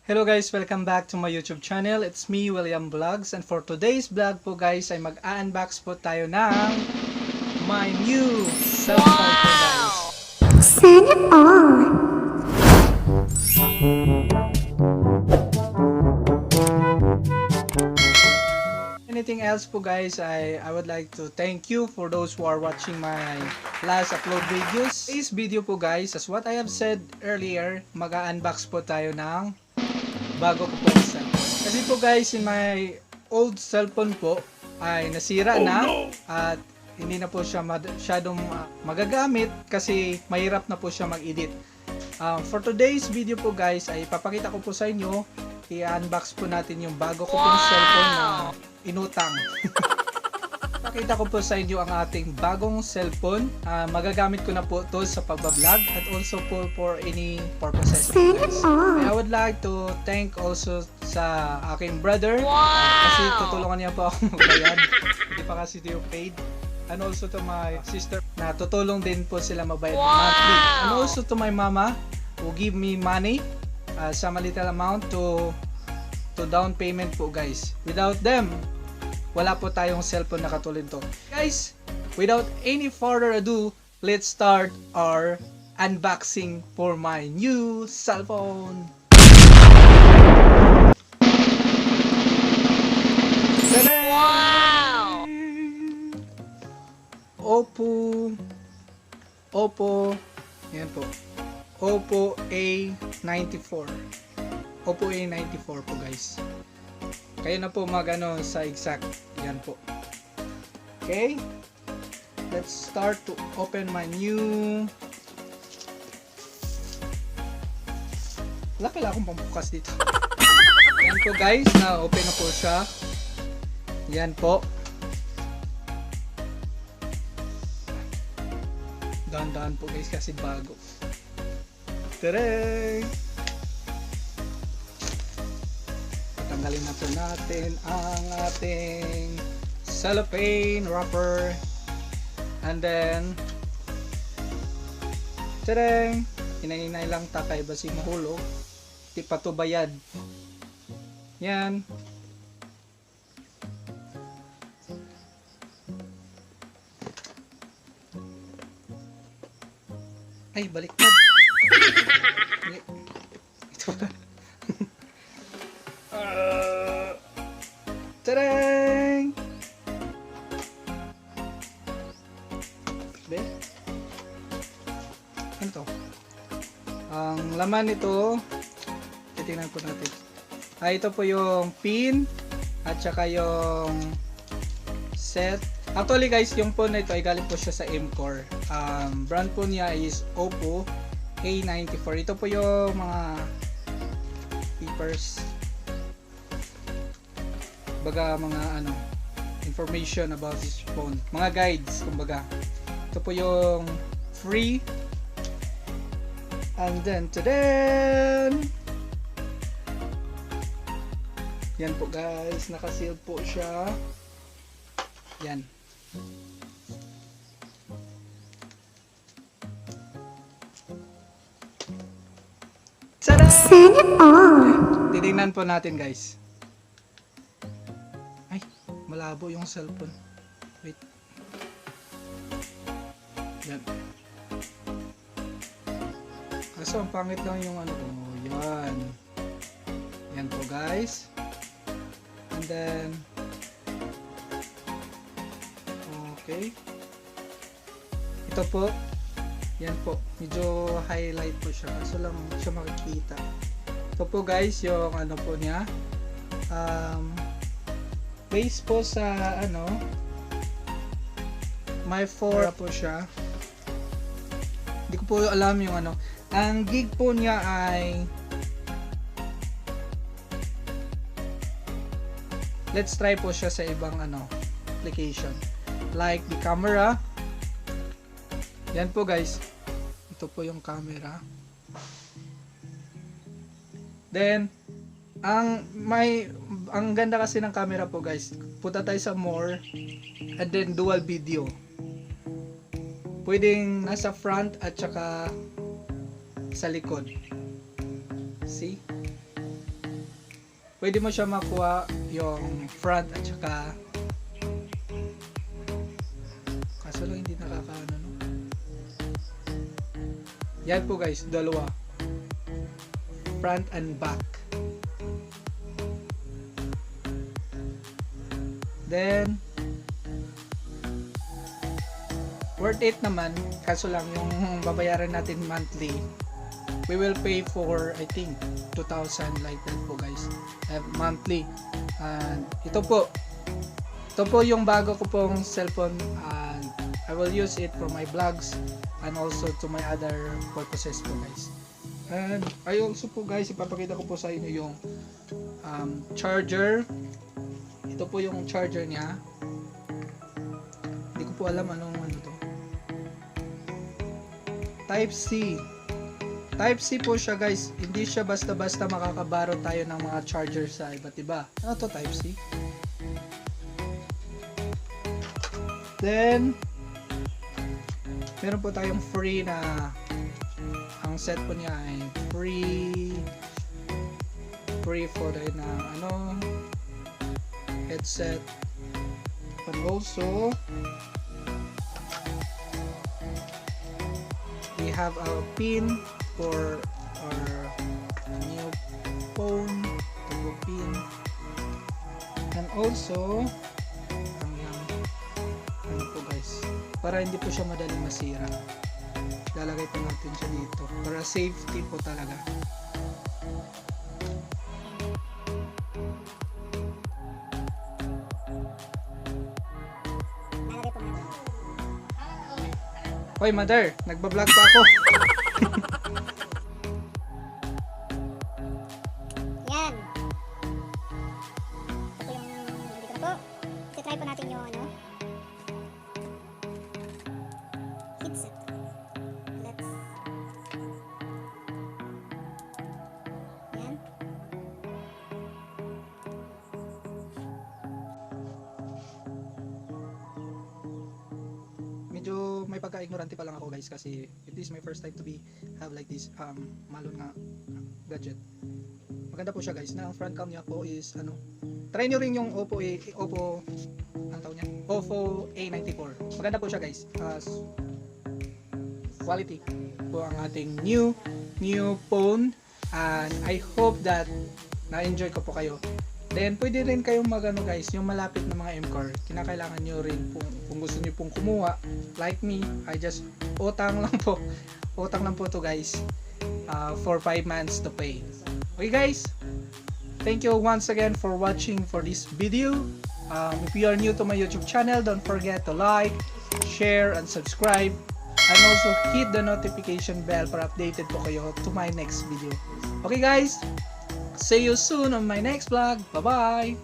Hello guys, welcome back to my YouTube channel. It's me, William Vlogs. And for today's vlog po guys, ay mag-unbox po tayo ng my new cellphone po guys. Sana all. Anything else po guys, I would like to thank you for those who are watching my last upload videos. Today's video po guys, as what I have said earlier, mag-unbox po tayo ng bago ko po cellphone. Kasi po guys, in my old cellphone po ay nasira na at hindi na po siya masyadong magagamit kasi mahirap na po siya mag-edit. For today's video po guys ay papakita ko po sa inyo, i-unbox po natin yung bago ko pong cellphone na inutang. Pakita ko po sa inyo ang ating bagong cellphone. Magagamit ko na po ito sa pagbablog at also po for any purposes guys. I would like to thank also sa aking brother kasi tutulungan niya po ako magbayad. Hindi pa kasi ito yung paid. And also to my sister na tutulong din po sila magbayad monthly. And also to my mama who give me money, some little amount to down payment po guys. Without them, wala po tayong cellphone na katulad to. Guys, without any further ado, let's start our unboxing for my new cellphone. Wow! Oppo, yan po. Oppo A94. Oppo A94 po guys. Kayo na po magano sa exact. Yan po. Okay. Let's start to open my new. Wala pala akong pambukas dito. Yan po guys. Na open na po siya. Yan po. Dahan-dahan po guys kasi bago. Tere! Tanggalin na po natin ang ating cellophane wrapper. And then tadang! Hinahinay lang takay basi mahulog. Di pa to bayad. Yan. Ay, baliktad. Ito ba? Tadang! Be? Ano to? Ang laman nito, titingnan po natin. Ito po yung pin at saka yung set. Actually guys, yung phone na ito ay galing po siya sa Emcor. Brand po niya is Oppo A94. Ito po yung mga papers, baga mga information about this phone, mga guides kumbaga. Ito po yung free. And then yan po guys, naka-sealed po siya. Yan. Tada! Sana all. Titingnan po natin guys. Ay, malabo yung cellphone. Wait. Yan. Kaso ang pangit lang yung yan. Yan po guys. And then okay. Ito po. Yan po. Medyo highlight po siya. Kaso lang siya makikita. Ito po guys yung po niya. Base po sa my 4 po siya. Hindi ko po alam yung ang gig po niya ay let's try po siya sa ibang application like the camera. Yan po guys, ito po yung camera. Then ang ganda kasi ng camera po guys, punta tayo sa more and then dual video. Pwedeng nasa front at saka sa likod. See? pwede mo siya makuha yung front at saka kaso lang hindi nakakaano no. Yan po guys, dalawa. Front and back. Then worth it naman, kaso lang yung babayaran natin monthly, we will pay for I think 2,000 like that po guys, monthly. And ito po yung bago ko pong cellphone, and I will use it for my vlogs and also to my other purposes po guys. And I also po guys, ipapakita ko po sa inyo yung charger. Ito po yung charger niya. Hindi ko po alam anong ano to. Type C. Type C po siya guys. Hindi siya basta-basta makakabaro tayo ng mga charger sa iba't iba. Ano to, Type C? Then meron po tayong free na, ang set po niya ay free for the na ano, headset, and also we have a pin for our new phone, turbo pin, and also ano po guys, para hindi po siya madaling masira, lalagay po natin siya dito para safety po talaga. Hoy mother, nagbablog pa ako. Yan. Ito po yung dito na po. I-try po natin yung ano. Headset. Let's. Yan. Medyo may pagka-ignorante pa lang ako guys, kasi this is my first time to be have like this malon nga gadget. Maganda po siya guys, na ang front cam niya po is ano, try nyo rin yung Oppo ang tawag niya, Oppo A94. Maganda po siya guys, quality po ang ating new phone, and I hope that na-enjoy ko po kayo. Then pwede rin kayong magano guys, yung malapit na mga Emcor, kinakailangan nyo rin kung gusto nyo pong kumuha, like me, I just utang lang po to guys, for 5 months to pay. Okay guys, thank you once again for watching for this video. If you are new to my YouTube channel, don't forget to like, share, and subscribe, and also hit the notification bell para updated po kayo to my next video. Okay guys, see you soon on my next vlog. Bye bye.